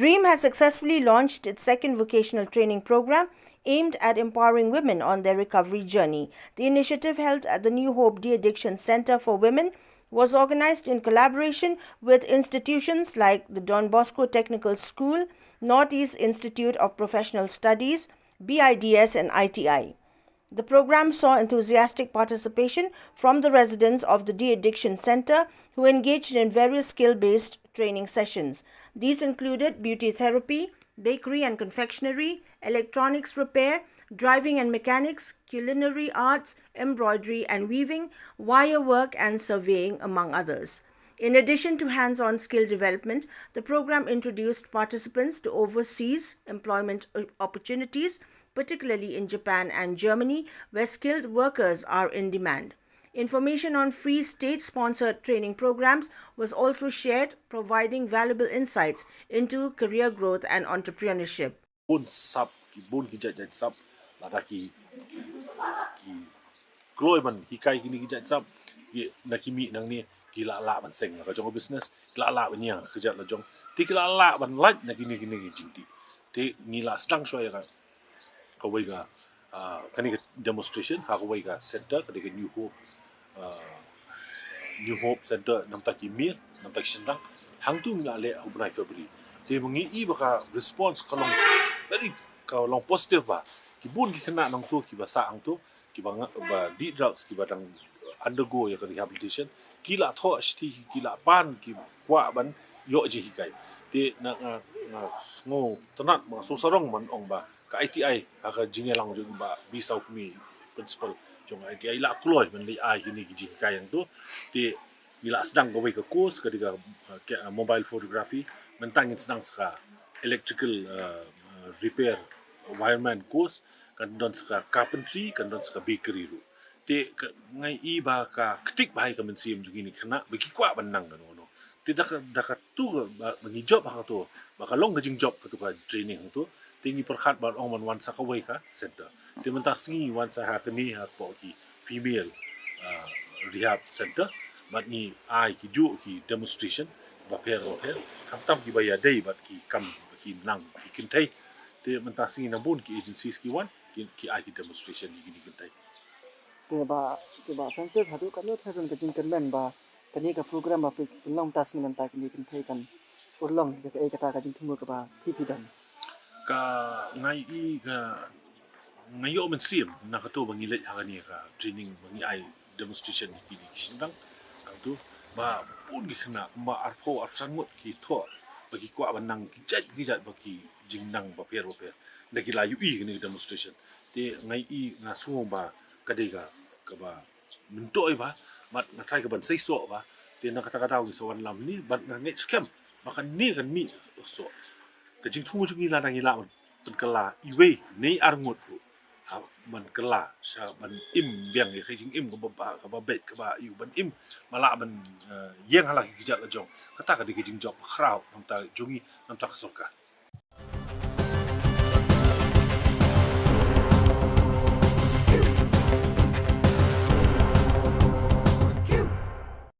DREAM has successfully launched its second vocational training program aimed at empowering women on their recovery journey. The initiative, held at the New Hope De-Addiction Center for Women, was organized in collaboration with institutions like the Don Bosco Technical School, Northeast Institute of Professional Studies, BIDS, and ITI. The program saw enthusiastic participation from the residents of the De-Addiction Center, who engaged in various skill-based training sessions. These included beauty therapy, bakery and confectionery, electronics repair, driving and mechanics, culinary arts, embroidery and weaving, wire work and surveying, among others. In addition to hands-on skill development, the program introduced participants to overseas employment opportunities, particularly in Japan and Germany, where skilled workers are in demand. Information on free state-sponsored training programs was also shared, providing valuable insights into career growth and entrepreneurship. Bun sap ki bun ki jat sap lada ki gloy man hikai kini ki jat sap ki nakimi nang ni ki la ban seng la jong business la ban ya kerja la jong ti ki la ban like nakini kini ki jingti ti ni la sedang shoi ka kawai ga kani demonstration ha kawai ga center kani New Hope Center nam taki mir nam taki sendang hang tu ngla le ubrai February ti mengi I baka response kalong very kalong positive ba ki bun ki kena nang tu ki basa ang tu ki ba di drugs ki badang undergo ya rehabilitation ki la tho sti ki la pan ki kwa ban yo ji hikai ti na ngo tanat ma so sarong man ong ba ka ITI ka jingelang jung ba bisau kmi principal jong ITI la kloy man li ai ni ki ji hikai yang tu ti nila sedang gawe ke course ketika mobile photography mentangin sedang seka electrical repair wireman course kan don seka carpentry kan don seka bakery ru te ngai I ba ka ketik bahai ka mensim jugi ni kena bagi kwa benang kan ono te dak tu bagi job ha tu maka long gajing job ka tu ka training tu tinggi perkhat ba ong man wan saka wei ka center te mentah singi wan sa ha kini ha po ki female rehab center but ni ai ki ju ki demonstration ba per kam tam ki ba ya dei bat ki kam ki nang ki kintai te mentah singi na bun ki agencies ki wan ki ai ki demonstration ni kintai te ba sensor hadu kan no thadun ka jing kan men ba kani ka program ba pe long tas min ta kini kintai kan urlong ka e kata ka jing thumu ka ba thi dan ka ngai I ka ngai yo men sim na ka to bangi le ha ni ka training bangi ai demonstration ki ni sindang tu ba pun ki kena ma arpo arsangut ki tho bagi kwa banang ki jat bagi jingnang ba per dagi la ui ni demonstration te ngai I nga sungo ba kadega ka ba mentoi ba mat na try ka ban sai so ba te na kata daw ni so wan lam ni ban na net scam maka ni kan mi so ka jing thu chu ni la nang ila pen kala iwe nei arngut ru man kala sa ban im biang ni khai jing im ka ba bet ka ba yu ban im mala ban yeng hala ki jat la jong kata ka di jing job khrau nam ta jungi nam ta ka soka